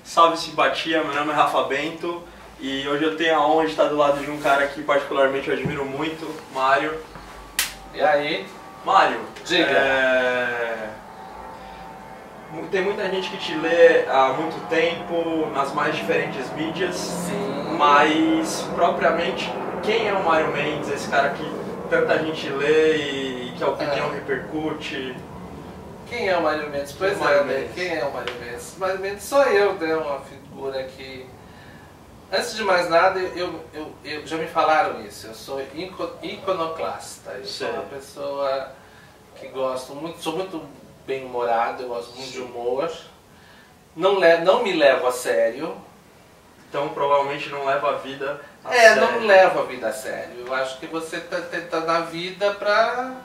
Salve simpatia, meu nome é Rafa Bento e hoje eu tenho a honra de estar do lado de um cara que particularmente eu admiro muito, Mário. E aí? Mário, diga. Tem muita gente que te lê há muito tempo, nas mais diferentes mídias. Sim. Mas propriamente, quem é o Mário Mendes, esse cara que tanta gente lê e que a opinião repercute? Quem é o Mário Mendes? Pois é, né? Quem é o Mário Mendes? O Mário Mendes sou eu, né? Uma figura que... Antes de mais nada, eu já me falaram isso, eu sou iconoclasta. Eu sou uma pessoa que gosto muito, sou muito bem-humorado, eu gosto muito de humor. Não me levo a sério. Então provavelmente não leva a vida a sério. Não levo a vida a sério. Eu acho que você tá na vida pra...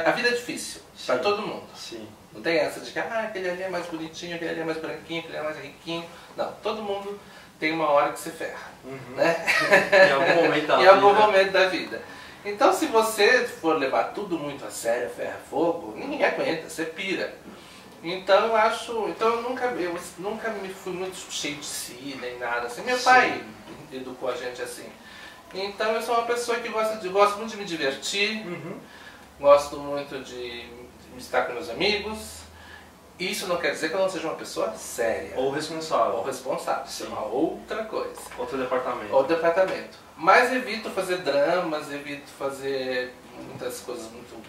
A vida é difícil, para todo mundo. Sim. Não tem essa de que aquele ali é mais bonitinho, aquele ali é mais branquinho, aquele ali é mais riquinho. Não, todo mundo tem uma hora que se ferra. Né? Em algum momento da vida. Em algum momento da vida. Então se você for levar tudo muito a sério, ferro e fogo, ninguém aguenta, você pira. Então eu nunca me fui muito cheio de si, nem nada assim. Meu pai educou a gente assim. Então eu sou uma pessoa que gosto muito de me divertir. Gosto muito de estar com meus amigos. Isso não quer dizer que eu não seja uma pessoa séria. Ou responsável. Ou responsável. Isso é uma outra coisa. Outro departamento. Outro departamento. Mas evito fazer dramas, evito fazer muitas coisas muito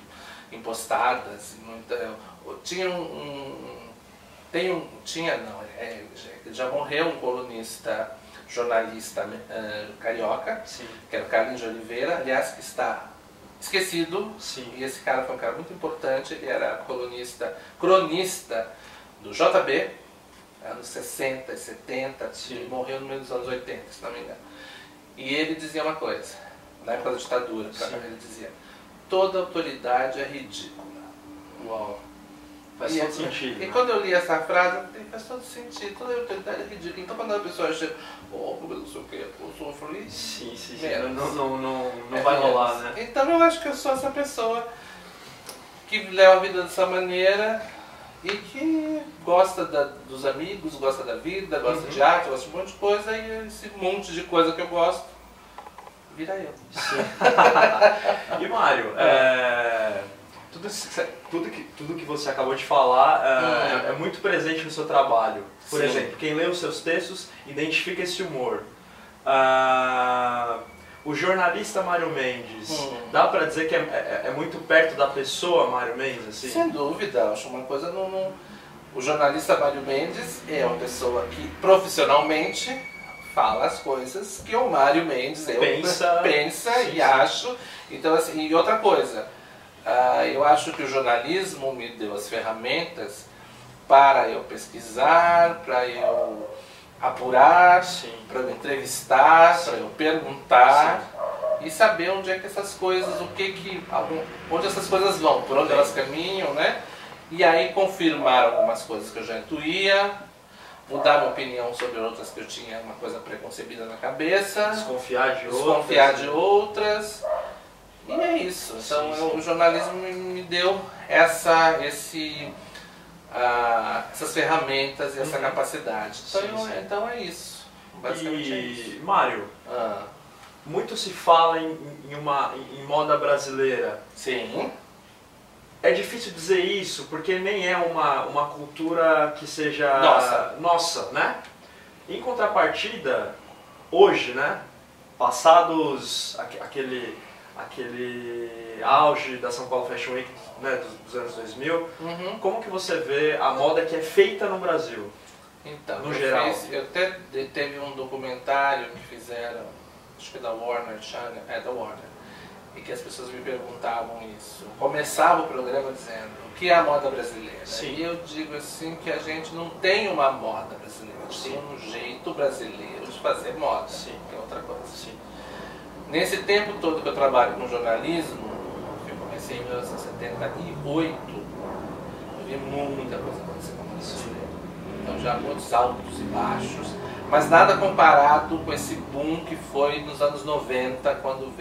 impostadas. Já morreu um colunista, jornalista carioca, que era o Carlinhos de Oliveira, aliás, que está esquecido. E esse cara foi um cara muito importante, ele era cronista do JB, anos 60 e 70, ele morreu no meio dos anos 80, se não me engano. E ele dizia uma coisa, na época da ditadura, ele dizia: toda autoridade é ridícula. Uau. Faz todo sentido. E quando eu li essa frase, eu falei, faz todo sentido, toda autoridade é ridícula. Então quando a pessoa chega, como eu não sei o que, eu sofro isso. Não vai rolar, né? Então eu acho que eu sou essa pessoa que leva a vida dessa maneira e que gosta dos amigos, gosta da vida, gosta de arte, gosta de um monte de coisa, e esse monte de coisa que eu gosto vira eu. E Mário, tudo que você acabou de falar é muito presente no seu trabalho. Por exemplo, quem lê os seus textos identifica esse humor. O jornalista Mário Mendes, dá pra dizer que é muito perto da pessoa Mário Mendes? Assim? Sem dúvida, acho uma coisa... O jornalista Mário Mendes é uma pessoa que profissionalmente fala as coisas que o Mário Mendes pensa e acho. Então, assim, e outra coisa, eu acho que o jornalismo me deu as ferramentas para eu pesquisar, para eu apurar, para eu entrevistar, para eu perguntar e saber onde é que essas coisas, onde essas coisas vão, por onde elas caminham, né? E aí confirmar algumas coisas que eu já intuía, mudar minha opinião sobre outras que eu tinha uma coisa preconcebida na cabeça, desconfiar de outras. E é isso. Então o jornalismo me deu essas ferramentas e essa capacidade. Então é isso. Basicamente é isso. Mário, muito se fala em moda brasileira. Sim. É difícil dizer isso porque nem é uma cultura que seja nossa, né? Em contrapartida, hoje, né? Passados aquele auge da São Paulo Fashion Week, né, dos anos 2000, como que você vê a moda que é feita no Brasil? Então, no geral. Teve um documentário que fizeram, acho que da Warner Channel, da Warner, e que as pessoas me perguntavam isso. Começava o programa dizendo, o que é a moda brasileira? Sim. E eu digo assim que a gente não tem uma moda brasileira, a gente tem um jeito brasileiro de fazer moda, Sim. que é outra coisa. Sim. Nesse tempo todo que eu trabalho com jornalismo, eu comecei em 1978, eu vi muita coisa acontecer com a moda brasileira. Então já muitos altos e baixos, mas nada comparado com esse boom que foi nos anos 90, quando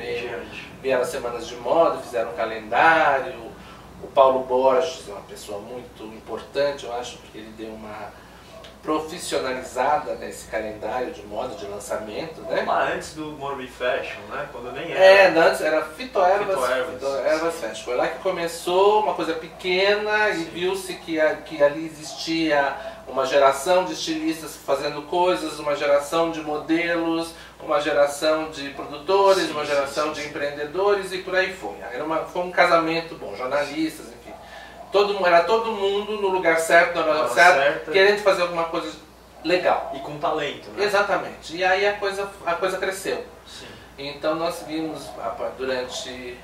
vieram as semanas de moda, fizeram um calendário. O Paulo Borges é uma pessoa muito importante, eu acho, porque ele deu uma profissionalizada nesse calendário de moda, de lançamento, né? Mas antes do Morbi Fashion, né? Quando nem era. Antes era Fito Ervas Fashion. Foi lá que começou, uma coisa pequena, e viu-se que ali existia uma geração de estilistas fazendo coisas, uma geração de modelos, uma geração de produtores, uma geração de empreendedores e por aí foi. Foi um casamento bom, jornalistas, enfim. Era todo mundo no lugar certo, na hora certa, querendo fazer alguma coisa legal. E com talento, né? Exatamente. E aí a coisa cresceu. Sim. Então nós vimos durante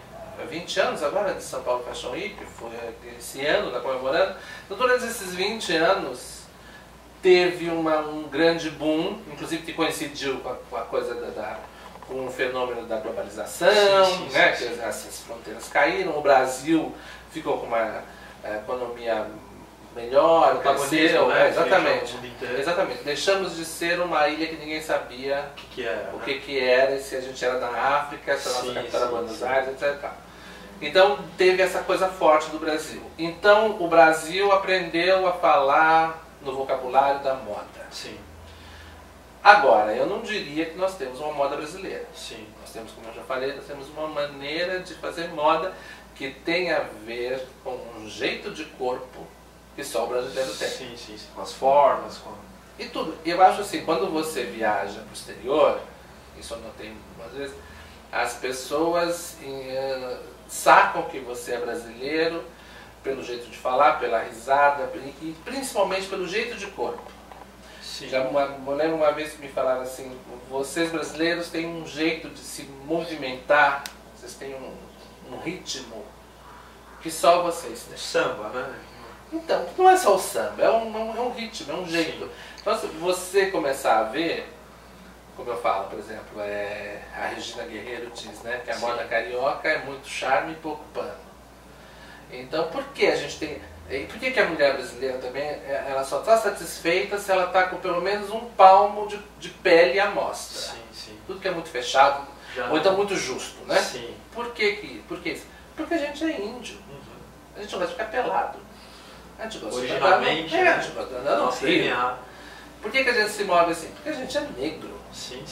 20 anos agora de São Paulo Fashion Week, foi esse ano, está comemorando. Então durante esses 20 anos teve um grande boom, inclusive que coincidiu com a coisa com o fenômeno da globalização, né? Que as fronteiras caíram, o Brasil ficou com uma economia melhor, cresceu, né? Exatamente. Deixamos de ser uma ilha que ninguém sabia o que era, se a gente era da África, se a nossa capital era Buenos Aires, etc. Então teve essa coisa forte do Brasil. Então o Brasil aprendeu a falar no vocabulário da moda. Sim. Agora, eu não diria que nós temos uma moda brasileira. Sim. Nós temos, como eu já falei, nós temos uma maneira de fazer moda que tem a ver com um jeito de corpo que só o brasileiro tem. Sim. Com as formas, E tudo. E eu acho assim, quando você viaja para o exterior, isso eu notei algumas vezes, as pessoas sacam que você é brasileiro pelo jeito de falar, pela risada e principalmente pelo jeito de corpo. Sim. Eu lembro uma vez que me falaram assim, vocês brasileiros têm um jeito de se movimentar, vocês têm um ritmo que só vocês têm. Samba, né? Então, não é só o samba, é um ritmo, é um jeito. Sim. Então, se você começar a ver, como eu falo, por exemplo, a Regina Guerreiro diz, né, que a moda carioca é muito charme e pouco pano. Então, por que a gente tem... Por que a mulher brasileira também, ela só está satisfeita se ela está com pelo menos um palmo de pele à mostra? Sim. Tudo que é muito fechado, ou então muito justo, né? Sim. Por que isso? Porque a gente é índio. A gente não gosta de ficar pelado. A gente gosta de andar no rio. Por que a gente se move assim? Porque a gente é negro. Sim.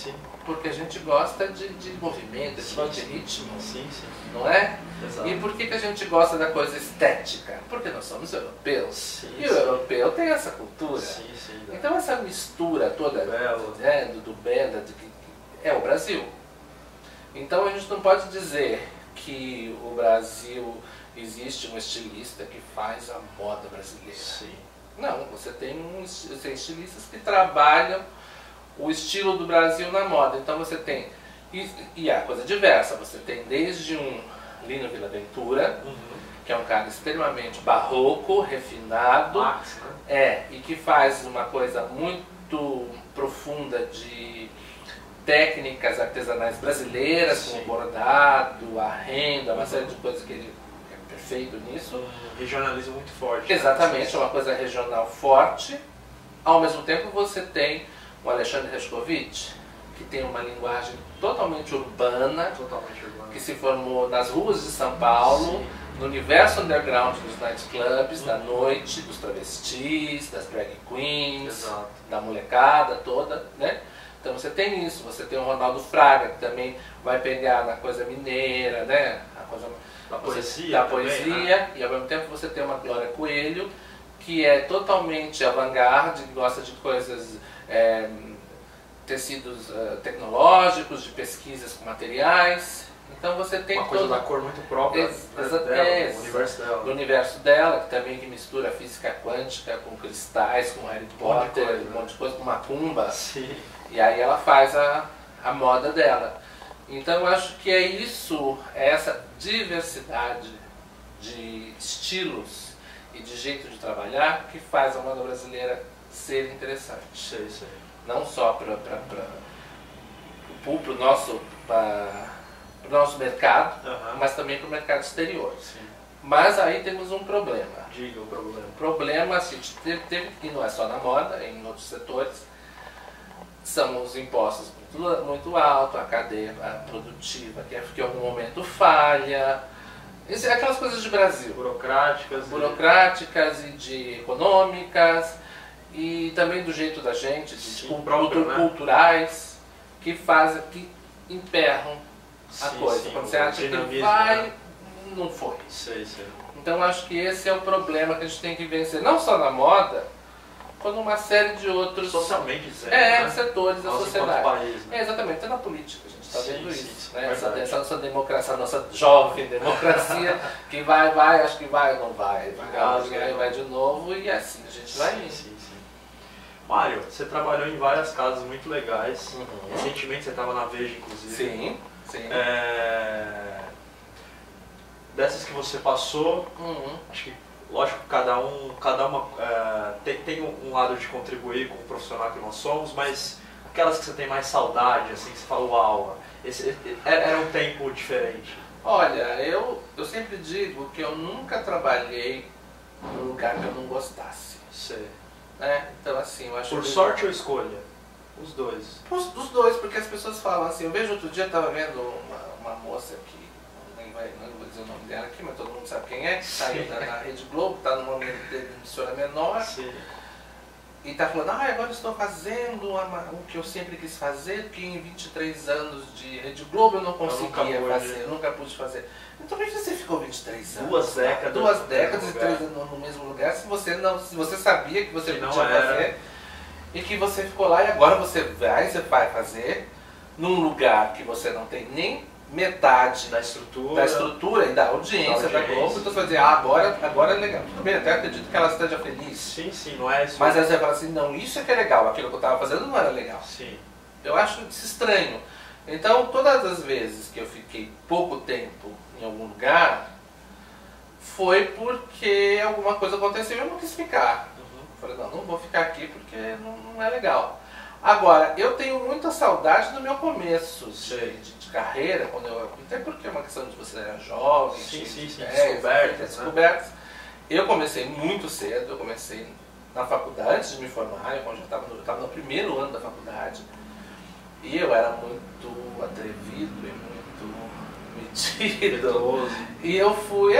Porque a gente gosta de movimento, de ritmo. Sim. Não é? Exato. E por que a gente gosta da coisa estética? Porque nós somos europeus. Sim, e o europeu tem essa cultura. Sim. Então essa mistura toda do belo é o Brasil. Então a gente não pode dizer que o Brasil existe um estilista que faz a moda brasileira. Sim. Não, você tem estilistas que trabalham o estilo do Brasil na moda. Então você tem, e a coisa diversa, você tem desde um Lino Villaventura, que é um cara extremamente barroco, refinado, e que faz uma coisa muito profunda de técnicas artesanais brasileiras, como bordado, a renda, uma série de coisas que ele é perfeito nisso. Um regionalismo muito forte. Exatamente, é uma coisa regional forte. Ao mesmo tempo você tem o Alexandre Rescovitch, que tem uma linguagem totalmente urbana, que se formou nas ruas de São Paulo, no universo underground dos nightclubs, da noite, dos travestis, das drag queens, da molecada toda, né? Então você tem isso, você tem o Ronaldo Fraga, que também vai pegar na coisa mineira, né? A coisa da poesia, também, né? E ao mesmo tempo você tem uma Glória Coelho, que é totalmente avant-garde, que gosta de coisas, tecidos tecnológicos, de pesquisas com materiais. Então você tem uma coisa da cor muito própria do universo dela. Do universo dela, que também que mistura física quântica com cristais, com Harry Potter, um monte de coisa, com macumba. Sim. E aí ela faz a moda dela. Então eu acho que é isso, é essa diversidade de estilos e de jeito de trabalhar que faz a moda brasileira ser interessante. Sei. Não só para o nosso mercado, mas também para o mercado exterior. Sim. Mas aí temos um problema. Diga o problema. O problema, assim, e não é só na moda, em outros setores, são os impostos muito altos, a cadeia produtiva que em algum momento falha. Aquelas coisas de Brasil. Burocráticas e econômicas, e também do jeito da gente, culturais, que emperram a coisa. Quando você acha que vai, não foi. Sei. Então acho que esse é o problema que a gente tem que vencer, não só na moda, quando uma série de outros socialmente setores da sociedade. País, né? exatamente, até na política a gente está vendo isso. Né? Essa nossa democracia, nossa jovem democracia, que vai, acho que vai, não vai, vai de novo, e assim a gente vai indo. Sim. Mário, você trabalhou em várias casas muito legais. Recentemente você estava na Veja, inclusive. Sim. Dessas que você passou, acho que, lógico, cada uma tem um lado de contribuir com o profissional que nós somos, mas aquelas que você tem mais saudade, assim, que você fala, uau, era um tempo diferente. Olha, eu sempre digo que eu nunca trabalhei num lugar que eu não gostasse. Sei. Então, assim, eu acho Por sorte ou escolha? Os dois. Os dois, porque as pessoas falam assim, eu vejo outro dia, eu estava vendo uma moça que, não vou dizer o nome dela aqui, mas todo mundo sabe quem é, que saiu na Rede Globo, está numa emissora menor, e está falando, agora estou fazendo o que eu sempre quis fazer, porque em 23 anos de Rede Globo eu não conseguia fazer, eu nunca pude fazer. Então por que você ficou 23 anos? 2 décadas. 2 décadas e 3 anos no mesmo lugar, se você sabia que você podia fazer, e que você ficou lá e agora você vai fazer num lugar que você não tem nem metade da estrutura e da audiência da Globo, então você vai dizer, agora é legal. Tudo bem, até acredito que ela esteja feliz. Sim, não é isso. Mas aí você fala assim, não, isso é que é legal, aquilo que eu estava fazendo não era legal. Sim. Eu acho isso estranho. Então, todas as vezes que eu fiquei pouco tempo em algum lugar, foi porque alguma coisa aconteceu e eu não quis ficar. Falei, não vou ficar aqui porque não é legal. Agora, eu tenho muita saudade do meu começo de carreira, até porque é uma questão de você era jovem, descobertas. Eu comecei muito cedo, eu comecei na faculdade de me formar, eu já estava no primeiro ano da faculdade, e eu era muito atrevido e muito metido. E eu fui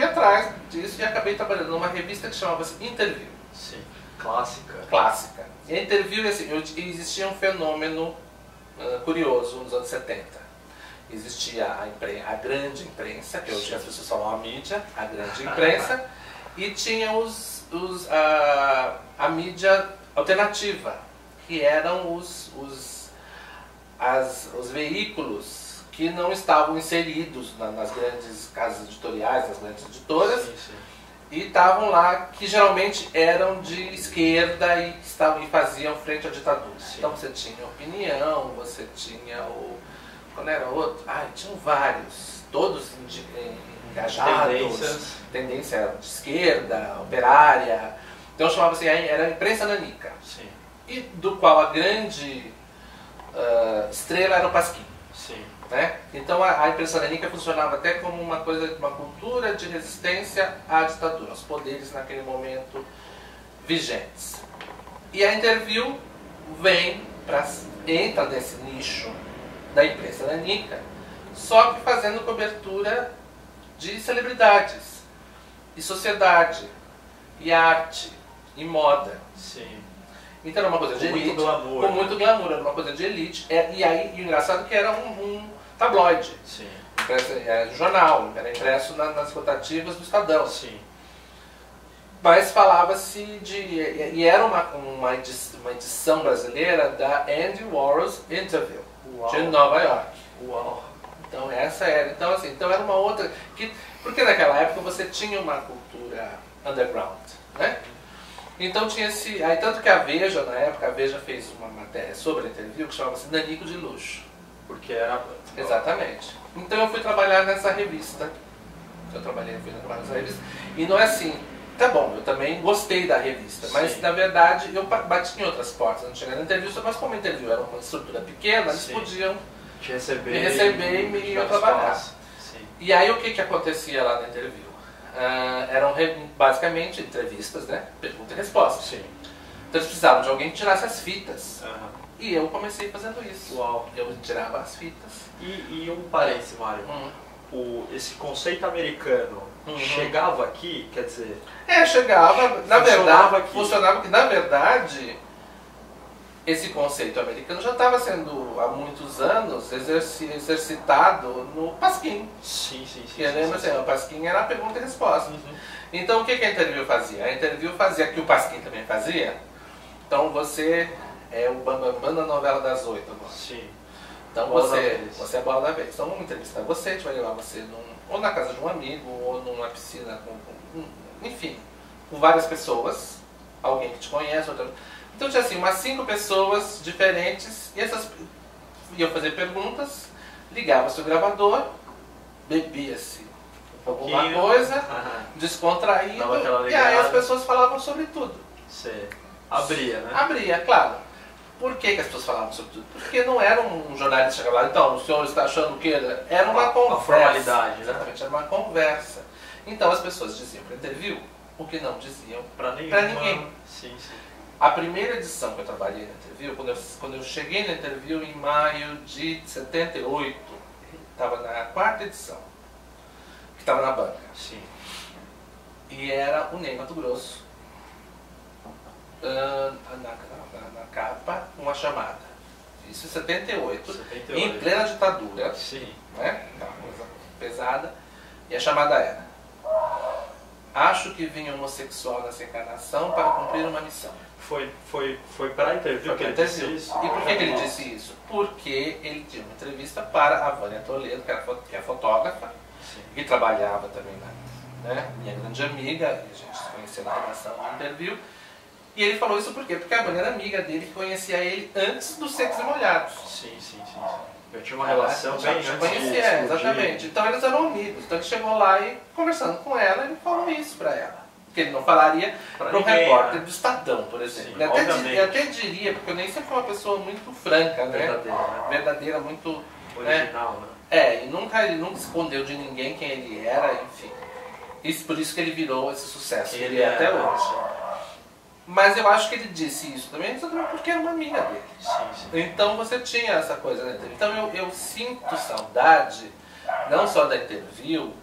atrás disso e acabei trabalhando numa revista que chamava-se Interview. Sim, clássica. E a Interview, assim, existia um fenômeno curioso nos anos 70. Existia a grande imprensa, que hoje as pessoas falam a mídia, a grande imprensa, e tinha a mídia alternativa, que eram os veículos que não estavam inseridos nas grandes casas editoriais, nas grandes editoras, e estavam lá, que geralmente eram de esquerda e faziam frente à ditadura. Então você tinha Opinião, você tinha quando era outro? Tinham vários, todos engajados, tendência de esquerda, operária. Então chamava assim, era a imprensa nanica. E do qual a grande estrela era o Pasquim. Então a imprensa nanica funcionava até como uma cultura de resistência à ditadura, aos poderes naquele momento vigentes. E a Interview entra nesse nicho da imprensa nanica, só que fazendo cobertura de celebridades, e sociedade, e arte, e moda. Então era uma coisa de elite, com muito glamour, era uma coisa de elite. E aí, o engraçado é que era um tabloide. Era um jornal, era impresso nas rotativas do Estadão. Mas falava-se e era uma edição brasileira da Andy Warhol's Interview, de Nova York. Então essa era. Então era uma outra. Porque naquela época você tinha uma cultura underground, né? Então tinha tanto que a Veja, na época, fez uma matéria sobre a Interview que chamava-se Nanico de Luxo. Porque era... Exatamente. Então eu fui trabalhar nessa revista. Eu trabalhei nessa revista. E não é assim, tá bom, eu também gostei da revista, mas sim, na verdade eu bati em outras portas. Não cheguei na entrevista, mas como a interview era uma estrutura pequena, eles podiam te receber e me trabalhar. Sim. E aí o que acontecia lá na interview? Eram basicamente entrevistas, né? Pergunta e resposta. Sim. Então eles precisavam de alguém que tirasse as fitas. E eu comecei fazendo isso. Uau. Eu tirava as fitas. E um parênteses, Mário. Esse conceito americano chegava aqui, quer dizer... chegava. Na verdade, funcionava que, na verdade, esse conceito americano já estava sendo, há muitos anos, exercitado no Pasquim. Sim. Que lembra assim, o Pasquim era a pergunta e resposta. Então, o que a interview fazia? A interview fazia o que o Pasquim também fazia. Então, você é o Bambambam da novela das 8 agora. Sim. Então você é a bola da vez. Então vamos entrevistar você, a gente vai levar você ou na casa de um amigo, ou numa piscina, enfim, com várias pessoas, alguém que te conhece, outra. Então tinha assim, umas 5 pessoas diferentes, e essas iam fazer perguntas, ligava-se o gravador, bebia-se alguma coisa, descontraído, e aí as pessoas falavam sobre tudo. Você abria, né? Abria, claro. Por que as pessoas falavam sobre tudo? Porque não era um jornalista que chegava lá, então, o senhor está achando que era uma conversa. Uma formalidade, né? Exatamente, era uma conversa. Então as pessoas diziam para a interview o que não diziam para ninguém. Sim. A primeira edição que eu trabalhei na interview, quando eu cheguei na interview em maio de 78, estava na 4ª edição, que estava na banca. Sim. E era o Ney Matogrosso. Na capa, uma chamada. Isso em 78, em plena ditadura. Sim. Né? Uma coisa pesada. E a chamada era: acho que vinha homossexual nessa encarnação para cumprir uma missão. Foi para a interview que ele disse isso? E por que ele disse isso? Porque ele tinha uma entrevista para a Vânia Toledo, que é fotógrafa, e trabalhava também minha grande amiga, e a gente se conheceu na redação do interview. E ele falou isso por quê? Porque a Vânia era amiga dele, que conhecia ele antes dos Secos e Molhados. Sim. Eu tinha uma relação bem antes conhecia, exatamente. Então eles eram amigos. Então ele chegou lá e, conversando com ela, ele falou isso pra ela. Que ele não falaria para um repórter do Estadão, por exemplo. Sim, ele até diria, porque eu nem sempre fui uma pessoa muito franca, né? Verdadeira, muito... original, né? E ele nunca escondeu de ninguém quem ele era, enfim. Por isso que ele virou esse sucesso. Ele é até hoje. Mas eu acho que ele disse isso também porque era uma amiga dele. Sim. Então você tinha essa coisa, né? Então eu sinto saudade, não só da interview,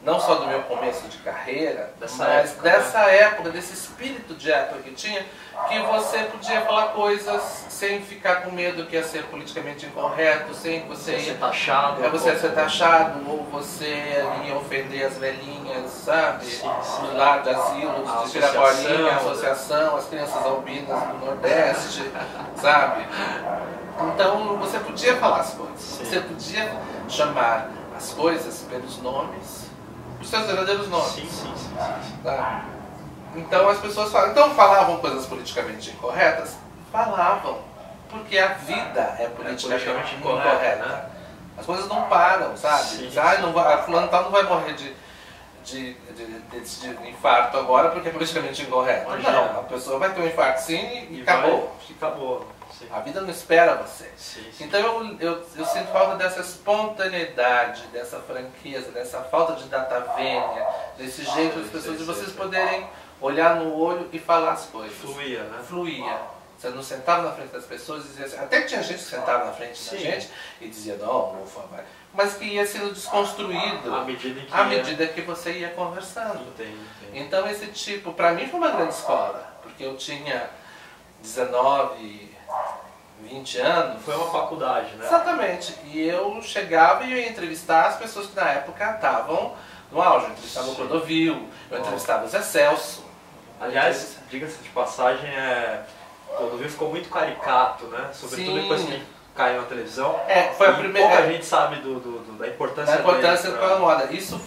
não só do meu começo de carreira, mas dessa época, desse espírito de época que tinha, que você podia falar coisas sem ficar com medo que ia ser politicamente incorreto, sem você ia ser taxado. Você ia ser taxado, ou você ia ofender as velhinhas, sabe? Lá de asilos, de Piraporinha, a associação, as crianças albinas do Nordeste, sabe? Então você podia falar as coisas, você podia chamar as coisas pelos nomes, os seus verdadeiros nomes. Sim. Tá? Então as pessoas falavam coisas politicamente incorretas? Falavam, porque a vida é politicamente incorreta. Né? As coisas não param, sabe? Fulano tal não vai morrer de infarto agora porque é politicamente incorreto. Não, a pessoa vai ter um infarto sim e acabou. Acabou. Sim. A vida não espera você. Sim. Então eu sinto falta dessa espontaneidade, dessa franqueza, dessa falta de data vênia, desse jeito das pessoas, de vocês poderem olhar no olho e falar as coisas. Fluía, né? Fluía. Você não sentava na frente das pessoas e dizia assim, até que tinha gente que sentava na frente da gente e dizia, não, ufa, vai. Mas que ia sendo desconstruído à medida que você ia conversando. Entendo. Então esse tipo, pra mim foi uma grande escola, porque eu tinha 19, 20 anos. Foi uma faculdade, né? Exatamente. E eu chegava e ia entrevistar as pessoas que na época estavam no auge. Eu entrevistava o Clodovil, eu entrevistava o Zé Celso. Aliás, diga-se de passagem, o Clodovil ficou muito caricato, né? Sobretudo depois que caiu na televisão. Foi a primeira. Pouca gente sabe da importância dele com a moda. Isso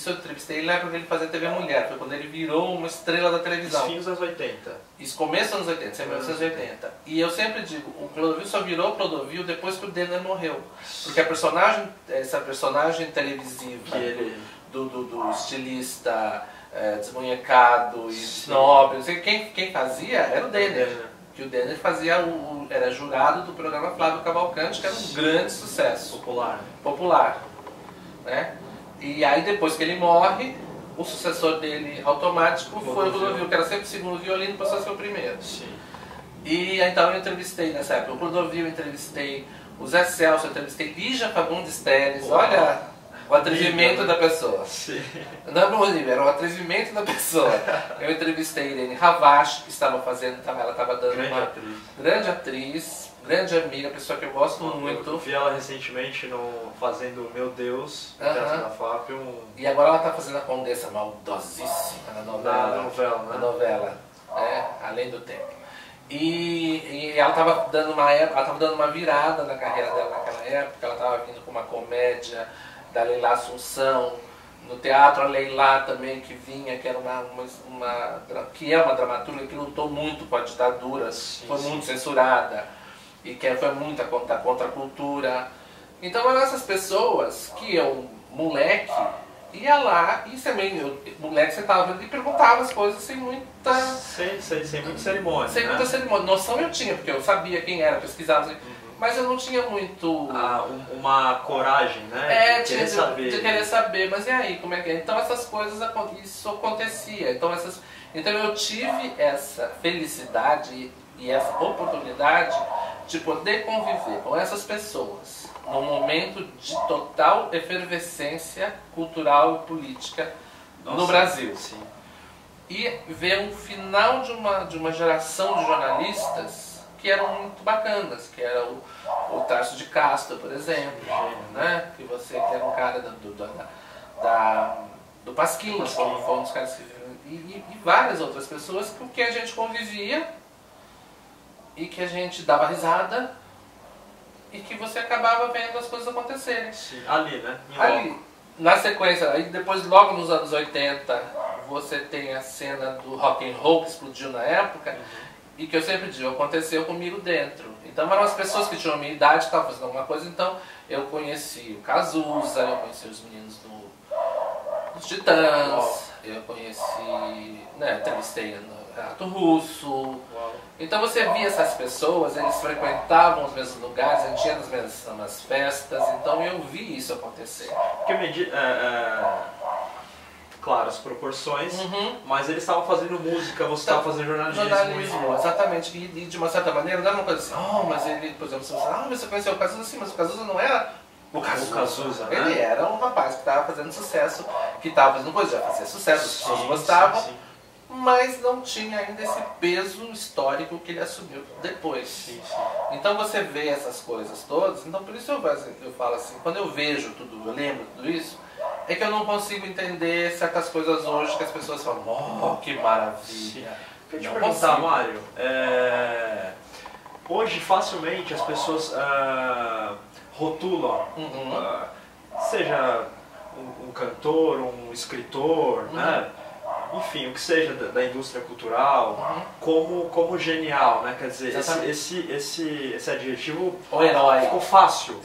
eu entrevistei ele na época que ele fazia TV Mulher, foi quando ele virou uma estrela da televisão. Os fins dos anos 80. Isso, começo dos anos 80, sempre 1980. E eu sempre digo, o Clodovil só virou Clodovil depois que o Denner morreu. Porque essa personagem televisiva do estilista desmunhecado e snob, quem fazia era o Denner. Que o Denner era jurado do programa Flávio Cavalcante, que era um grande sucesso. Popular. Né? E aí depois que ele morre, o sucessor dele automático foi o Clodovil, que era sempre o segundo violino, passou a ser o primeiro. Sim. E então eu entrevistei nessa época o Clodovil, eu entrevistei o Zé Celso, eu entrevistei Lígia Fagundes Telles. Olha o atrevimento da pessoa. Sim. Não, era o atrevimento da pessoa. Eu entrevistei Irene Ravache, que estava fazendo, ela estava dando grande atriz, grande amiga, pessoa que eu gosto muito. Eu vi ela recentemente fazendo Meu Deus, Teatro da FAP. E agora ela está fazendo a Condessa Maldosíssima na novela, Além do Tempo. E ela estava dando uma virada na carreira dela naquela época, ela estava vindo com uma comédia da Leila Assunção, no teatro a Leila também que vinha, que era que é uma dramaturga que lutou muito com a ditadura, foi muito censurada e que foi muito contra a cultura. Então eram essas pessoas que eu, moleque, ia lá e também, moleque sentava e perguntava as coisas sem muita... Sem muita cerimônia. Sem muita cerimônia. Noção eu tinha, porque eu sabia quem era, pesquisava, mas eu não tinha muito... uma coragem, né? De querer saber. Mas e aí, como é que é? Então essas coisas, isso acontecia. Então eu tive essa felicidade e essa oportunidade de poder conviver com essas pessoas num momento de total efervescência cultural e política no Brasil. Sim. E ver um final de uma geração de jornalistas que eram muito bacanas, que era o Tarso de Castro, por exemplo, né? Que era um cara do Pasquim, foi um dos caras que... E várias outras pessoas com quem a gente convivia e que a gente dava risada e que você acabava vendo as coisas acontecerem. Sim. Ali, né? Ali. Na sequência, aí depois, logo nos anos 80, você tem a cena do rock and roll que explodiu na época, e que eu sempre digo, aconteceu comigo dentro. Então eram as pessoas que tinham a minha idade, que estavam fazendo alguma coisa, então eu conheci o Cazuza, eu conheci os meninos dos Titãs, eu conheci, entrevistei o Renato Russo. Então você via essas pessoas, eles frequentavam os mesmos lugares, a gente ia nas mesmas festas, então eu vi isso acontecer. Porque claro, as proporções, mas eles estavam fazendo música, você estava fazendo jornalismo. Exatamente, e de uma certa maneira não era uma coisa assim, mas ele, por exemplo, mas você conheceu o Cazuza, sim, mas o Cazuza não era o Cazuza, né? Ele era um rapaz que estava fazendo sucesso, que estava fazendo coisa, já fazia sucesso, as pessoas gostavam, mas não tinha ainda esse peso histórico que ele assumiu depois. Então você vê essas coisas todas, então por isso eu falo assim, quando eu vejo tudo, eu lembro tudo isso, é que eu não consigo entender certas coisas hoje que as pessoas falam, que maravilha. Deixa eu te perguntar, Mário, hoje facilmente as pessoas rotulam, seja um cantor, um escritor, né? Enfim, o que seja da indústria cultural, como genial, né? Quer dizer, esse adjetivo o herói. Ficou fácil.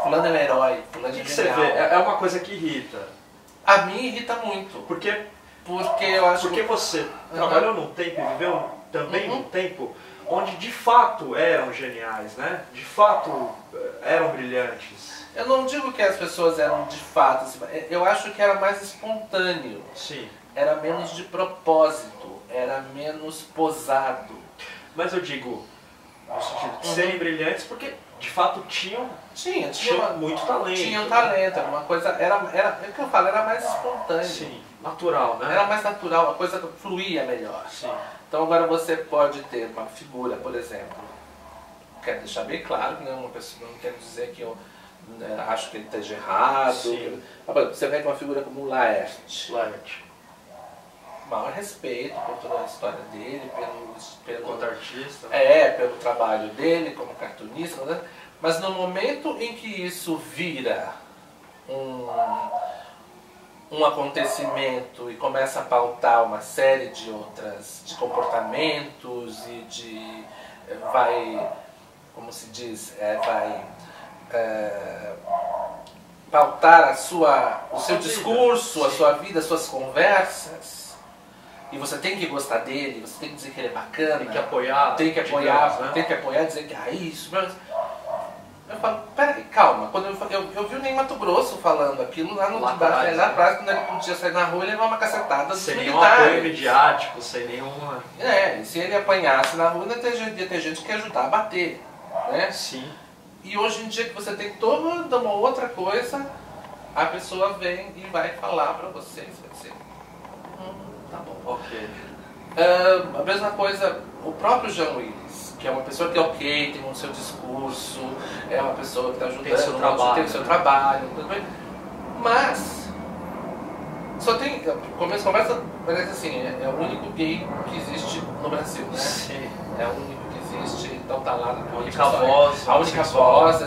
Fulano é um herói, fulano é genial. Você vê, é uma coisa que irrita. A mim irrita muito. Porque eu acho que você trabalhou num tempo e viveu também num tempo onde de fato eram geniais, né? De fato eram brilhantes. Eu não digo que as pessoas eram de fato, eu acho que era mais espontâneo. Sim. Era menos de propósito, era menos posado. Mas eu digo, no sentido de serem brilhantes porque de fato tinham muito talento. Tinham talento, era uma coisa, é o que eu falo, era mais espontâneo. Sim, natural, né? Era mais natural, a coisa fluía melhor. Sim. Então agora você pode ter uma figura, por exemplo, quero deixar bem claro que uma pessoa, não quero dizer que eu acho que ele esteja errado. Sim. Você vê uma figura como o Laerte. Maior respeito por toda a história dele, pelo quanto artista. Pelo trabalho dele como cartunista, né? Mas no momento em que isso vira um acontecimento e começa a pautar uma série de de comportamentos e vai, como se diz, vai pautar o seu discurso, a sua vida, as suas conversas, e você tem que gostar dele, você tem que dizer que ele é bacana, tem que apoiar, tem que apoiar, dizer que isso, mas eu falo, peraí, calma. Quando eu vi o Ney Matogrosso falando aquilo lá no debate, lá atrás, quando ele podia sair na rua e levar uma cacetada dos sem militares. Sem nenhum apoio midiático, sem nenhuma... E se ele apanhasse na rua, ia ter gente que ia ajudar a bater, né? Sim. E hoje em dia que você tem toda uma outra coisa, a pessoa vem e vai falar pra vocês, vai dizer, tá bom. Ok. A mesma coisa, o próprio Jean Willis, que é uma pessoa que tem o seu discurso, é uma pessoa que está ajudando, tem o seu trabalho, tudo bem. Mas, só tem, começa, parece assim, é o único gay que existe no Brasil, né? Sim. É o único que existe, então tá lá na única voz. A única voz.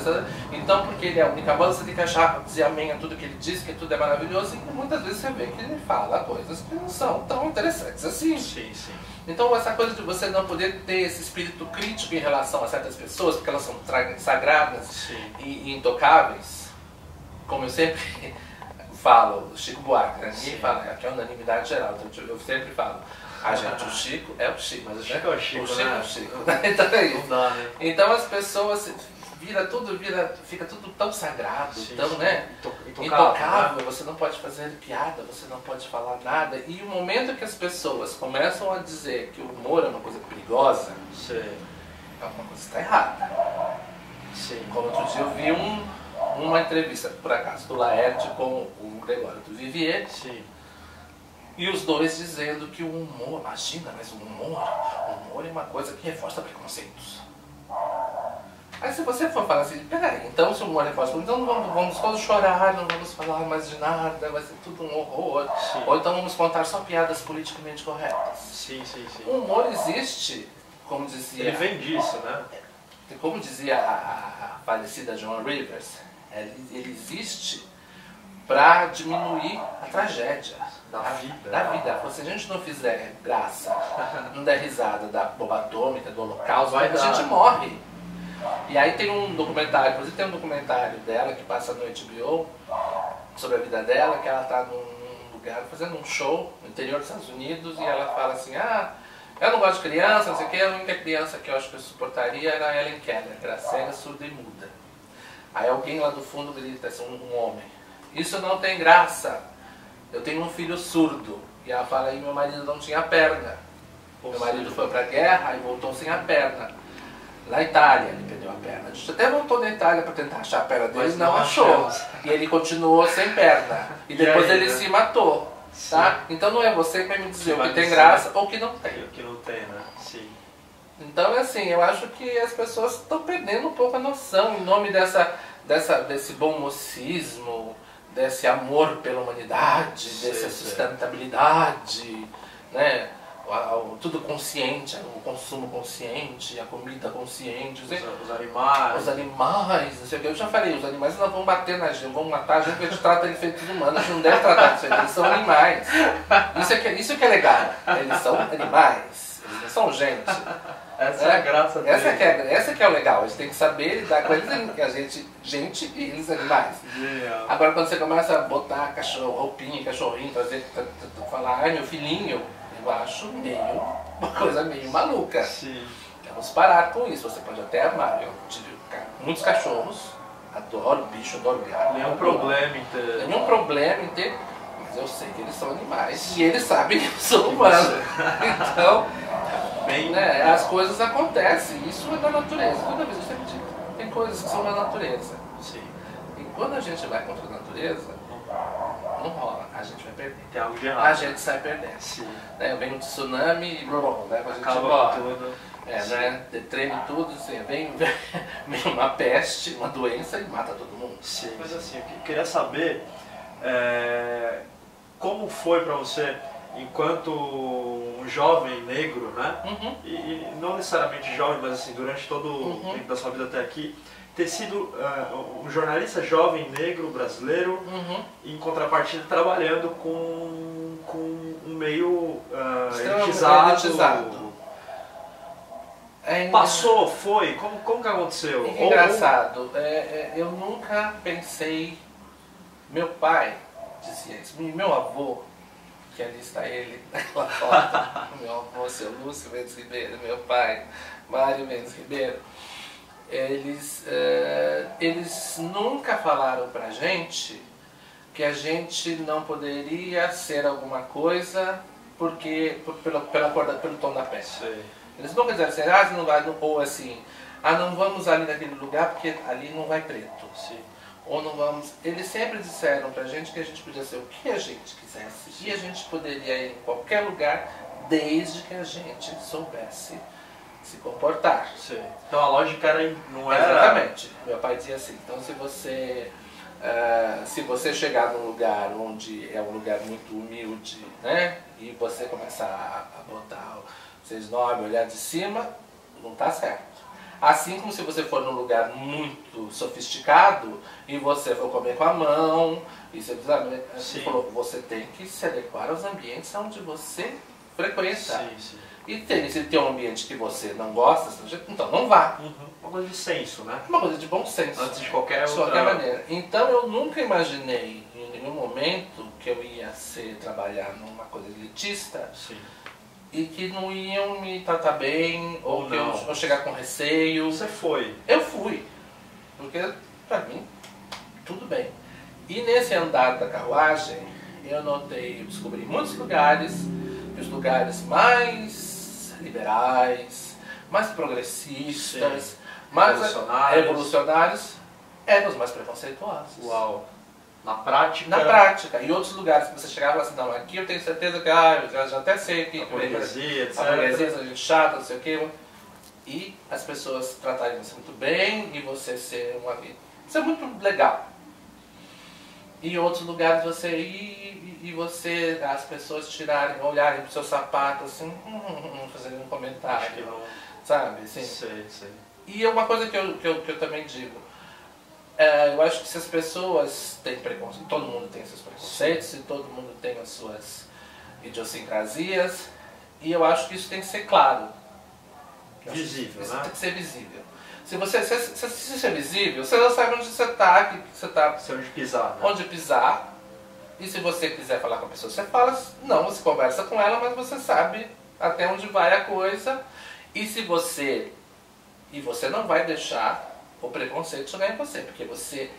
Então, porque ele é a única voz, você tem que dizer amém a tudo que ele diz, que tudo é maravilhoso, e muitas vezes você vê que ele fala coisas que não são tão interessantes assim. Sim, sim. Então, essa coisa de você não poder ter esse espírito crítico em relação a certas pessoas, porque elas são sagradas e intocáveis, como eu sempre falo, o Chico Buarque, né? Ninguém fala, aqui é unanimidade geral, então eu sempre falo, gente, o Chico é o Chico, mas o Chico é o Chico, né? É o Chico. Então é isso. Não dá, né? Então as pessoas fica tudo tão sagrado, tão, né? Intocável, né? Você não pode fazer piada, você não pode falar nada. E o momento que as pessoas começam a dizer que o humor é uma coisa perigosa, alguma coisa está errada. Sim. Como outro dia eu vi uma entrevista, por acaso, do Laerte com o Gregório do Vivier. Sim. E os dois dizendo que o humor, imagina, mas o humor é uma coisa que reforça preconceitos. Aí se você for falar assim, peraí, então se o humor reforça, então vamos todos chorar, não vamos falar mais de nada, vai ser tudo um horror. Sim. Ou então vamos contar só piadas politicamente corretas. Sim. O humor existe, como dizia... Ele vem disso, né? Como dizia a falecida Joan Rivers, ele existe para diminuir a tragédia da vida. Se a gente não fizer graça, não der risada da bomba atômica, do holocausto, a gente morre. E aí tem um documentário, inclusive tem um documentário dela que passa no HBO sobre a vida dela, que ela está num lugar fazendo um show no interior dos Estados Unidos e ela fala assim, eu não gosto de criança, não sei o que, a única criança que eu acho que eu suportaria era a Ellen Keller, que era cega, surda e muda. Aí alguém lá do fundo grita, assim, um homem, isso não tem graça, eu tenho um filho surdo. E ela fala, meu marido não tinha perna. Meu marido foi pra guerra e voltou sem a perna. Na Itália ele perdeu a perna. A gente até voltou na Itália para tentar achar a perna dele, mas não achou. E ele continuou sem perna. E depois ele se matou. Tá? Então não é você que vai me dizer o que tem graça ou o que não tem. O que não tem, né? Sim. Então, assim, eu acho que as pessoas estão perdendo um pouco a noção em nome desse bom mocismo, desse amor pela humanidade, dessa sustentabilidade, né? Tudo consciente, o consumo consciente, a comida consciente, os animais, não sei o que. Eu já falei, os animais não vão bater na gente, vão matar a gente porque a gente trata eles feitos humanos, a gente não deve tratar disso, eles são animais. Isso que é legal, eles são animais, eles não são gente. Essa é a graça deles. Essa que é o legal, a gente tem que saber lidar com eles, a gente e eles animais. Yeah. Agora quando você começa a botar roupinha, cachorrinho, falar, ai meu filhinho, eu acho uma coisa meio maluca. Sim. Vamos parar com isso, você pode até amar. Eu tive muitos cachorros, adoro bicho, adoro gato. Nenhum problema em ter, mas eu sei que eles são animais e eles sabem que eu sou humano. Então, né, as coisas acontecem, isso é da natureza. Toda vez eu sempre digo, tem coisas que são da natureza. Sim. E quando a gente vai contra a natureza, não rola, a gente vai perder. Tem algo de errado. A gente sai perdendo. Sim. Vem um tsunami e leva a gente acaba embora. tudo. Né? Treme tudo, assim, vem uma peste, uma doença e mata todo mundo. Sim. Mas assim, eu queria saber como foi pra você enquanto um jovem negro, né? E não necessariamente jovem, mas assim, durante todo o tempo da sua vida até aqui, ter sido um jornalista jovem negro brasileiro, em contrapartida trabalhando com um meio elitizado. Passou, foi? Como que aconteceu? Engraçado, eu nunca pensei. Meu pai dizia isso, meu avô, que ali está ele, naquela foto, meu avô, seu Lúcio Mendes Ribeiro, meu pai, Mário Mendes Ribeiro, eles nunca falaram pra gente que a gente não poderia ser alguma coisa pelo tom da pele. Sim. Eles nunca disseram assim, ah, você não vai, ou assim, ah, não vamos ali naquele lugar porque ali não vai preto. Sim. Ou não vamos. Eles sempre disseram pra gente que a gente podia ser o que a gente quisesse. Sim. E a gente poderia ir em qualquer lugar desde que a gente soubesse se comportar. Sim. Então a lógica não era... Exatamente. Meu pai dizia assim, então se você chegar num lugar onde é um lugar muito humilde, né? E você começar a botar vocês nome, olhar de cima, não está certo. Assim como se você for num lugar muito sofisticado e você for comer com a mão, e você falou, você tem que se adequar aos ambientes onde você frequenta. Sim. E se tem um ambiente que você não gosta, então não vá. Uma coisa de senso, né? Uma coisa de bom senso. Antes de qualquer maneira. Então eu nunca imaginei em nenhum momento que eu ia trabalhar numa coisa elitista. Sim. E que não iam me tratar bem, ou que eu chegar com receio. Você foi? Eu fui. Porque, pra mim, tudo bem. E nesse andar da carruagem, eu descobri muitos lugares, os lugares mais liberais, mais progressistas, mais revolucionários, eram os mais preconceituosos. Uau! Na prática? Na prática. E outros lugares que você chegava e falava assim, não, aqui eu tenho certeza que eu já até sei que a burguesia, etc. A burguesia, a gente chata, não sei o quê. E as pessoas tratarem você muito bem e você ser uma vida. Isso é muito legal. E em outros lugares você ir e as pessoas olharem pro seu sapato assim, fazendo um comentário, sabe? Assim. Sei. E é uma coisa que eu também digo. Eu acho que se as pessoas têm preconceito, todo mundo tem seus preconceitos e todo mundo tem as suas idiosincrasias, e eu acho que isso tem que ser claro. Visível, isso né? Tem que ser visível. Se isso é visível, você não sabe onde você está, onde pisar. Né? Onde pisar. E se você quiser falar com a pessoa, você fala, não, você conversa com ela, mas você sabe até onde vai a coisa. E você não vai deixar o preconceito chegar em você, porque você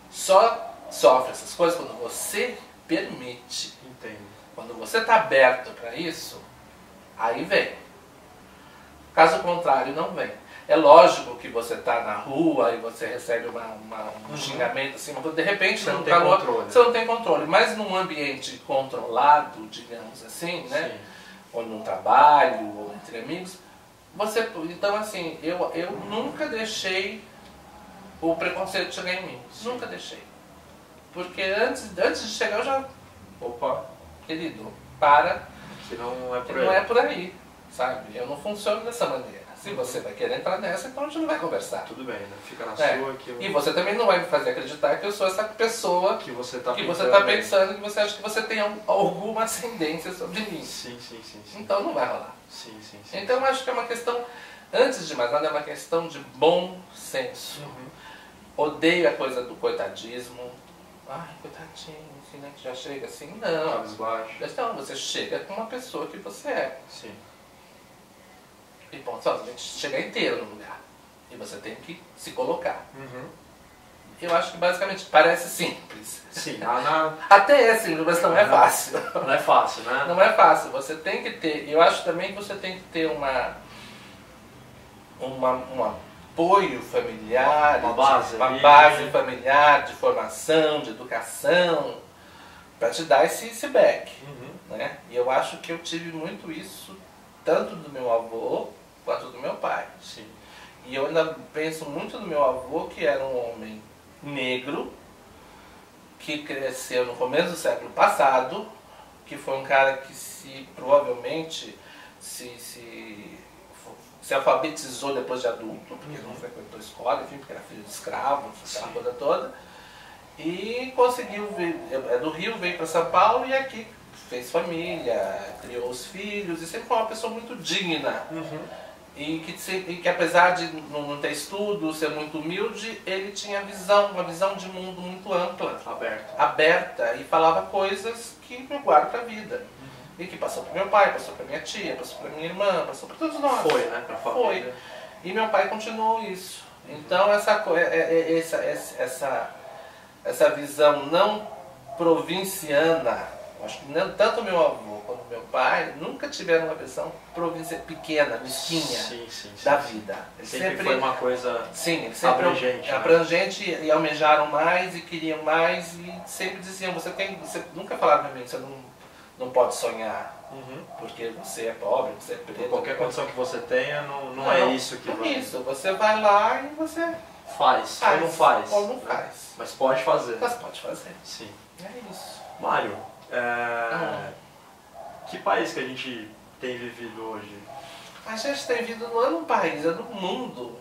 só sofre essas coisas quando você permite. Entendo. Quando você está aberto para isso, aí vem. Caso contrário, não vem. É lógico que você está na rua e você recebe um xingamento assim, mas de repente você não tem controle. Você não tem controle, mas num ambiente controlado, digamos assim, né? Sim. Ou num trabalho, ou entre amigos, então assim, eu nunca deixei o preconceito chegar em mim. Sim. Nunca deixei. Porque antes de chegar eu já... Opa, querido, que não é por aí. Não é por aí, sabe? Eu não funciono dessa maneira. Se você vai querer entrar nessa, então a gente não vai conversar. Tudo bem, né? Fica na sua. E você também não vai me fazer acreditar que eu sou essa pessoa que você está pensando, que você acha que você tem alguma ascendência sobre mim. Sim. Então não vai rolar. Sim. Então eu acho que é uma questão, antes de mais nada, é uma questão de bom senso. Odeio a coisa do coitadismo. Ai, coitadinho, assim, né? Que já chega assim. Não. Então, você chega com uma pessoa que você é. Sim. E bom, só, a gente chega inteiro no lugar. E você tem que se colocar. Eu acho que basicamente parece simples. Sim. Até é simples, mas não é fácil. Não é fácil, né? Não é fácil. Você tem que ter. Eu acho também que você tem que ter um apoio familiar, uma base familiar, de formação, de educação, para te dar esse back. Né? E eu acho que eu tive muito isso, tanto do meu avô quanto do meu pai. Sim. E eu ainda penso muito no meu avô, que era um homem negro, que cresceu no começo do século passado, que foi um cara que provavelmente se alfabetizou depois de adulto, porque não frequentou escola, enfim, porque era filho de escravo, aquela coisa toda. E conseguiu vir, é do Rio, veio para São Paulo e aqui fez família, criou os filhos e sempre foi uma pessoa muito digna. E que apesar de não ter estudo, ser muito humilde, ele tinha uma visão de mundo muito ampla, aberta e falava coisas que eu guardo para a vida. E que passou para meu pai, passou para minha tia, passou para minha irmã, passou para todos nós. Foi, né? Pra família. Foi. E meu pai continuou isso. Então essa visão não provinciana, acho que tanto meu avô quanto meu pai nunca tiveram uma visão pequena, mesquinha da vida. Sempre foi uma coisa abrangente. Abrangente e almejaram mais e queriam mais e sempre diziam, você nunca falaram para mim, você não pode sonhar. Porque você é pobre, você é preto. Qualquer condição que você tenha, não é isso que vai. Isso, você vai lá e você faz. Ou não faz. Ou não faz. Mas pode fazer. Mas pode fazer. Sim. É isso. Mário, que país que a gente tem vivido hoje? A gente tem vivido não é num país, é no mundo.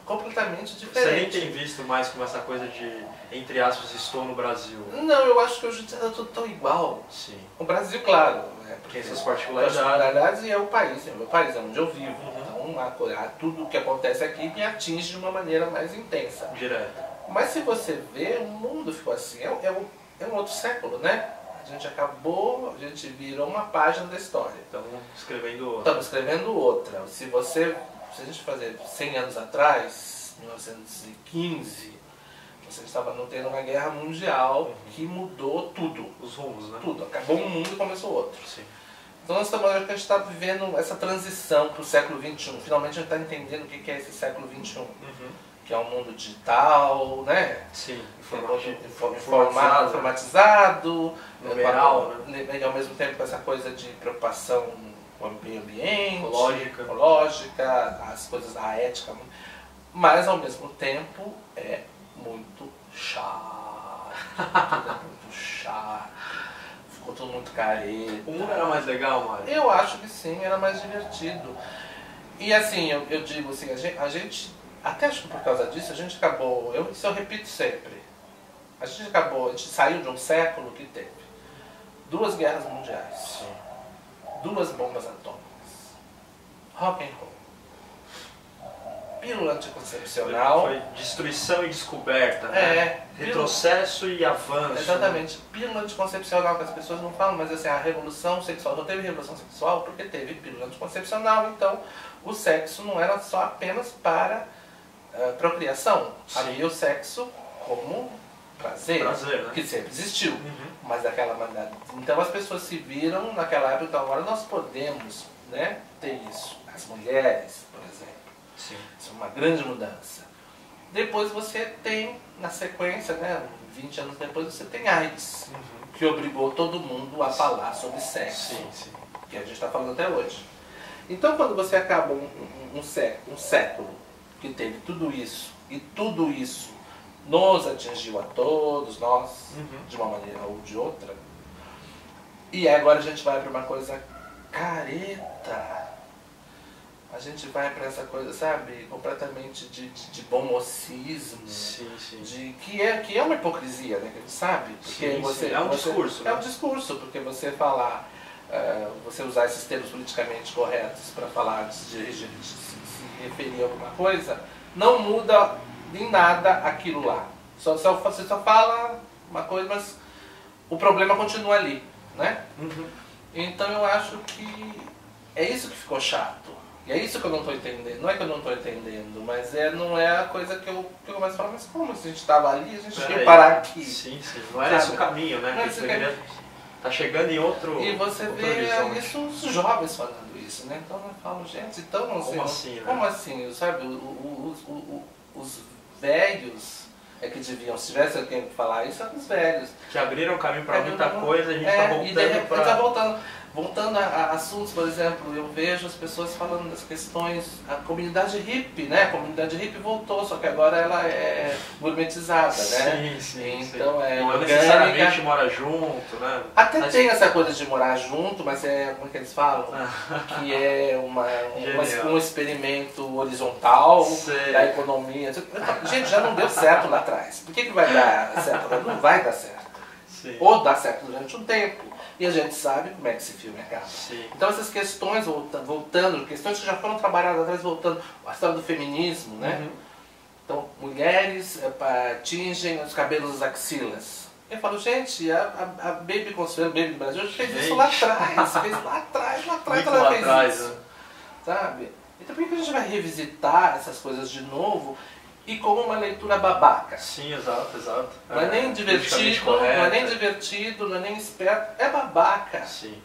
Completamente diferente. Você nem tem visto mais como essa coisa de, entre aspas, estou no Brasil? Não, eu acho que hoje é tudo tão igual. Sim. O Brasil, claro, né? Porque essas particularidades é o país, é onde eu vivo. Então, tudo o que acontece aqui me atinge de uma maneira mais intensa. Direta. Mas se você vê, o mundo ficou assim. É um outro século, né? A gente virou uma página da história. Estamos escrevendo outra. Estamos escrevendo outra. Se a gente fazer 100 anos atrás, 1915, você estava tendo uma guerra mundial que mudou tudo. Os rumos, né? Tudo. Acabou um mundo e começou outro. Sim. Então a gente está vivendo essa transição para o século XXI. Finalmente a gente está entendendo o que é esse século XXI. Que é um mundo digital, né? Sim. Informatizado, numeral, né? E ao mesmo tempo com essa coisa de preocupação com o meio ambiente, ecológica, as coisas da ética, mas ao mesmo tempo é muito chato, tudo é muito chato, ficou tudo muito careta. O mundo era mais legal, Mário? Eu acho que sim, era mais divertido. E assim, eu digo assim, a gente, até acho que por causa disso, a gente acabou, isso eu repito sempre, a gente saiu de um século que teve 2 guerras mundiais. Sim. 2 bombas atômicas, rock and roll, pílula anticoncepcional. Foi destruição e descoberta, né? Retrocesso e avanço. Exatamente. Pílula anticoncepcional que as pessoas não falam, mas assim, a revolução sexual, não teve revolução sexual porque teve pílula anticoncepcional, então o sexo não era só apenas para procriação. Havia o sexo como prazer né? Que sempre existiu. Mas daquela maneira. Então as pessoas se viram naquela época, então agora nós podemos, né, ter isso. As mulheres, por exemplo. Sim. Isso é uma grande mudança. Depois você tem, na sequência, né, 20 anos depois, você tem AIDS, que obrigou todo mundo a falar sobre sexo. Sim. Que a gente está falando até hoje. Então quando você acaba um século que teve tudo isso, e tudo isso nos atingiu a todos nós, de uma maneira ou de outra. E agora a gente vai para uma coisa careta. A gente vai para essa coisa, sabe, completamente de bom mocismo. Que é uma hipocrisia, né, que a gente sabe. Porque é um discurso. É um discurso, porque você falar, você usar esses termos politicamente corretos para falar, de se referir a alguma coisa, não muda em nada aquilo lá. Você só fala uma coisa, mas o problema continua ali, né? Então eu acho que é isso que ficou chato. E é isso que eu não estou entendendo. Não é que eu não estou entendendo, mas não é a coisa que eu começo a falar, mas como se a gente estava ali, a gente ia parar aqui. Sim. Não era esse o caminho, né? Tá chegando em outro. E você vê isso, os jovens falando isso, né? Então eu falo, gente, então não sei. Como assim, né? Como assim? Sabe, os velhos é que deviam, se tivesse alguém que falar isso, eram os velhos. Que abriram o caminho para muita coisa, a gente está voltando tá voltando. Voltando a assuntos, por exemplo, eu vejo as pessoas falando das questões, a comunidade hippie, né? A comunidade hippie voltou, só que agora ela é gourmetizada, né? Sim. Então é não orgânica. necessariamente mora junto, né? Até tem essa coisa de morar junto, mas é, como é que eles falam? Que é um experimento horizontal da economia. Gente, já não deu certo lá atrás. Por que vai dar certo? Não vai dar certo. Sim. Ou dá certo durante um tempo. E a gente sabe como é que esse filme acaba. Sim. Então essas questões voltando, questões que já foram trabalhadas atrás, voltando, a história do feminismo, né? Uhum. Então, mulheres tingem os cabelos das axilas. Eu falo, gente, a Baby Consuelo, Baby do Brasil, fez isso lá atrás, ela fez isso. Né? Sabe? Então por que a gente vai revisitar essas coisas de novo? E como uma leitura babaca. Sim, exato. Não é nem divertido, não é nem divertido, não é nem esperto, é babaca. Sim.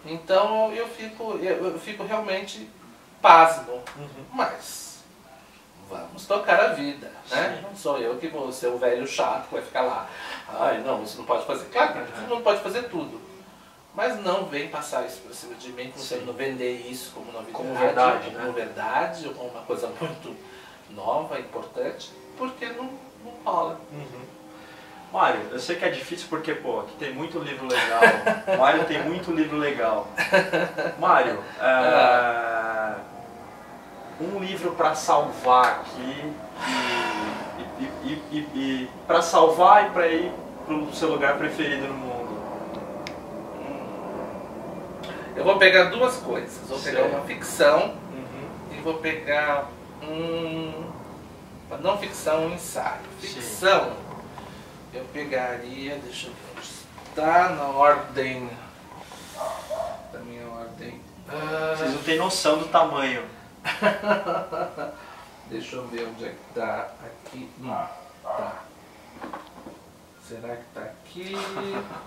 Então eu fico realmente pasmo. Uhum. Mas vamos tocar a vida, né? Sim. Não sou eu que vou ser o velho chato que vai ficar lá. Ai, não, isso não pode fazer. Claro que você não pode fazer tudo. Mas não vem passar isso por cima de mim, não vender isso como novidade, como verdade, como verdade, ou como uma coisa muito nova, importante, porque não rola. Uhum. Mário, eu sei que é difícil porque, pô, aqui tem muito livro legal. Mário tem muito livro legal. Mário, um livro para salvar aqui e para salvar e para ir pro seu lugar preferido no mundo. Eu vou pegar duas coisas. Vou pegar uma ficção e vou pegar uma não ficção, um ensaio. Ficção, eu pegaria, deixa eu ver onde está, na ordem, da minha ordem. Vocês não têm noção do tamanho. Deixa eu ver onde é que está aqui. Tá. Será que está aqui?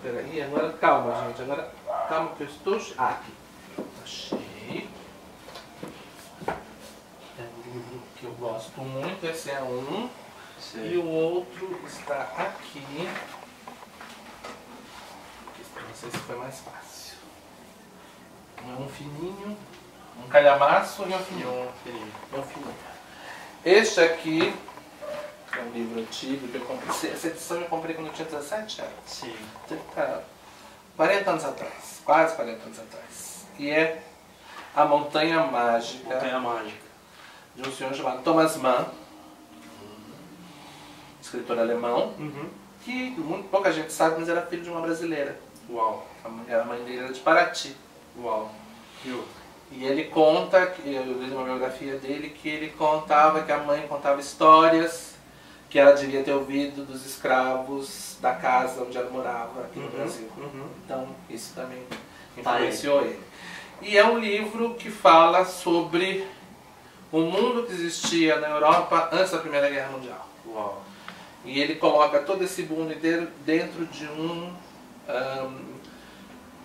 Peraí, agora calma, gente. Agora calma que eu estou. Aqui. Achei. É um livro que eu gosto muito. Esse é um. Sim. E o outro está aqui. Não sei se foi mais fácil. Um fininho, um calhamaço e um fininho. Este aqui é um livro antigo que eu comprei. Essa edição eu comprei quando eu tinha 17 anos. Sim. 40 anos atrás. Quase 40 anos atrás. E é A Montanha Mágica. De um senhor chamado Thomas Mann, escritor alemão, que muito pouca gente sabe, mas era filho de uma brasileira. Uau. A mãe dele era de Paraty. Uau. E ele conta, eu li uma biografia dele, que ele contava que a mãe contava histórias que ela devia ter ouvido dos escravos da casa onde ela morava aqui no Brasil. Então isso também influenciou ele. E é um livro que fala sobre o mundo que existia na Europa antes da Primeira Guerra Mundial. Uau. E ele coloca todo esse mundo dentro de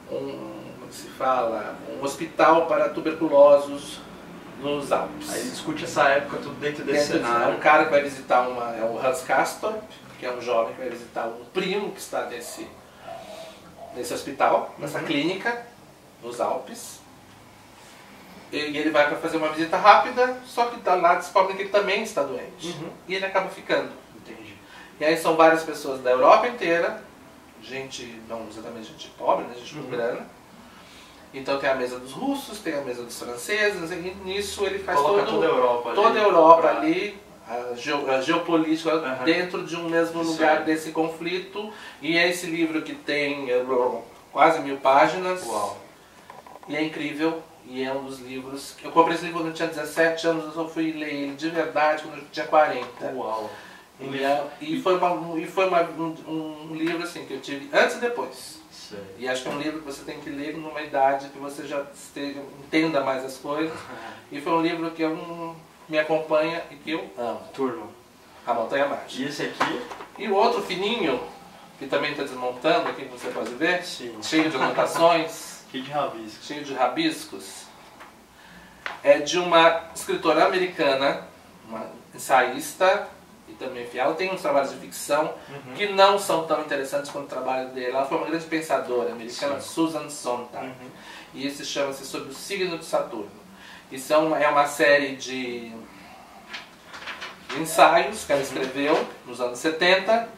como se fala, um hospital para tuberculosos nos Alpes. Aí ele discute essa época tudo dentro desse cenário. É um cara que vai visitar é o Hans Castorp, que é um jovem que vai visitar um primo que está nesse hospital, nessa clínica, nos Alpes. E ele vai para fazer uma visita rápida, só que lá descobre que ele também está doente. E ele acaba ficando. Entendi. E aí são várias pessoas da Europa inteira, gente, não exatamente gente pobre, né, gente com grana. Então tem a mesa dos russos, tem a mesa dos franceses, e nisso ele faz toda a Europa ali, a geopolítica dentro de um mesmo lugar desse conflito. E é esse livro que tem quase 1000 páginas. Uau. E é incrível. E é um dos livros que eu comprei esse livro quando eu tinha 17 anos, eu só fui ler ele de verdade quando eu tinha 40. Uau. E foi um livro assim que eu tive antes e depois. Sei. E acho que é um livro que você tem que ler numa idade que você já entenda mais as coisas. E foi um livro que me acompanha e que eu amo. Turma. A Montanha Mágica. E esse aqui? E o outro fininho, que também está desmontando aqui, como você pode ver, sim, cheio de anotações. Cheio de rabiscos. É de uma escritora americana, uma ensaísta, e também enfim, ela tem uns trabalhos de ficção que não são tão interessantes quanto o trabalho dele. Ela foi uma grande pensadora americana, Susan Sontag, e esse chama-se Sobre o Signo de Saturno. Isso é uma série de ensaios que ela escreveu nos anos 70,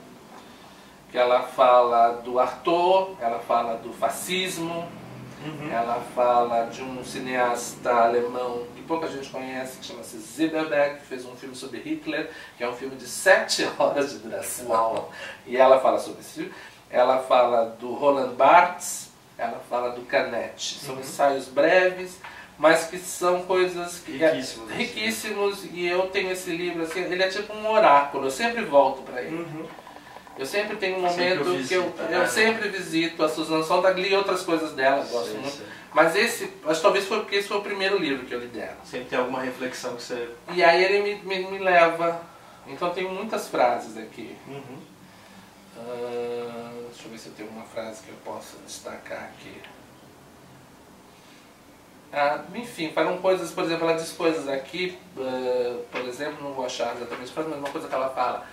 que ela fala do Artaud, ela fala do fascismo, ela fala de um cineasta alemão que pouca gente conhece, que chama-se Zilberberg, que fez um filme sobre Hitler, que é um filme de 7 horas de duração. Uau. E ela fala sobre isso. Ela fala do Roland Barthes, ela fala do Canetti. São ensaios breves, mas que são coisas riquíssimos. E eu tenho esse livro, assim, ele é tipo um oráculo, eu sempre volto para ele. Eu sempre tenho um momento que eu sempre visito a Susan Sontag e outras coisas dela, gosto muito. Mas esse, acho que talvez foi porque esse foi o primeiro livro que eu li dela. Sempre tem alguma reflexão que você... E aí ele me leva, então tem muitas frases aqui. Deixa eu ver se eu tenho uma frase que eu possa destacar aqui. Enfim, falam coisas, por exemplo, ela diz coisas aqui, por exemplo, não vou achar exatamente, mas uma coisa que ela fala,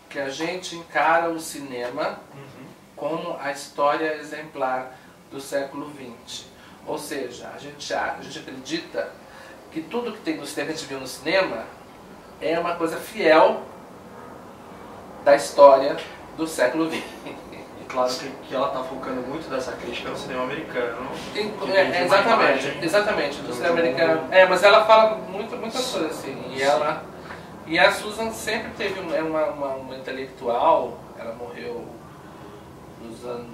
que a gente encara o cinema como a história exemplar do século XX. Ou seja, a gente acredita que tudo que tem no cinema, que a gente viu no cinema, é uma coisa fiel da história do século XX. E claro que ela está focando muito dessa crítica no cinema americano. Exatamente, do cinema americano. Mas ela fala muitas coisas assim. E a Susan sempre teve uma intelectual, ela morreu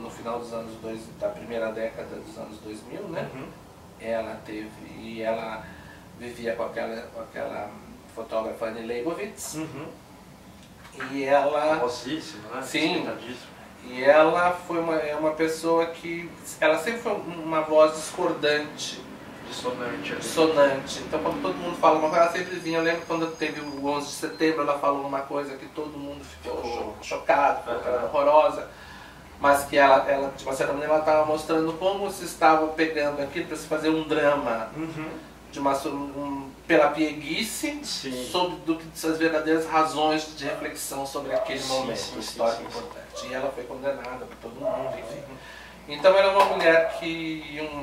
no final dos anos da primeira década dos anos 2000, né? Ela vivia com aquela fotógrafa Annie Leibovitz. E ela... Famosíssima, né? Sim. E ela foi uma pessoa que... Ela sempre foi uma voz discordante. Dissonante. Então quando todo mundo fala uma coisa, ela sempre vinha. Eu lembro quando teve o 11 de setembro, ela falou uma coisa que todo mundo ficou chocado, falou que era horrorosa. Mas que ela, de uma certa maneira, ela estava mostrando como se estava pegando aquilo para se fazer um drama. Pela pieguice, sobre as verdadeiras razões de reflexão sobre aquele momento histórico importante. E ela foi condenada por todo mundo, enfim. Então ela é uma mulher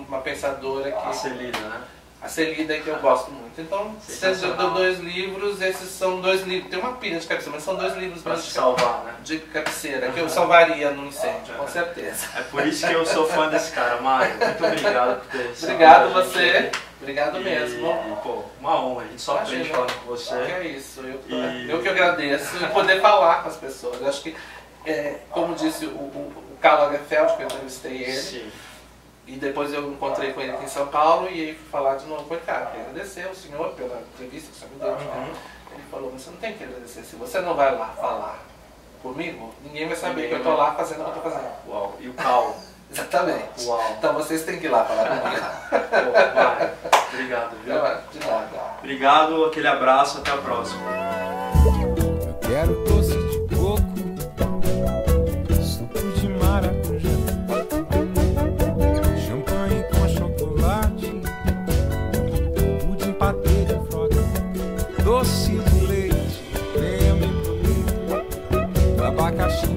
uma pensadora que... A Celida, né? A Celida, que eu gosto muito. Então, você já deu 2 livros, esses são 2 livros. Tem uma pilha de cabeceira, mas são 2 livros pra se salvar, né? De cabeceira, que eu salvaria no incêndio, com certeza. É por isso que eu sou fã desse cara, Mário. Muito obrigado por ter... Obrigado você. Obrigado mesmo. Pô, uma honra, a gente só aprende falando com você. É isso, eu que agradeço e poder falar com as pessoas. Eu acho que, como disse o Karl Lagerfeld, que eu entrevistei ele, e depois eu encontrei com ele aqui em São Paulo e fui falar de novo com ele, cara, queria agradecer ao senhor pela entrevista que o senhor me deu. Ele falou, mas você não tem que agradecer, se você não vai lá falar comigo, ninguém vai saber que eu estou lá fazendo o que eu estou fazendo. Uau, e o Karl? Exatamente. Uau. Então vocês têm que ir lá falar comigo. Obrigado, viu? De nada. Obrigado, aquele abraço, até a próxima. Eu quero doce de coco, suco de maracujá, champanhe com chocolate, pudim patê de frota, doce de leite, creme brulee, abacaxi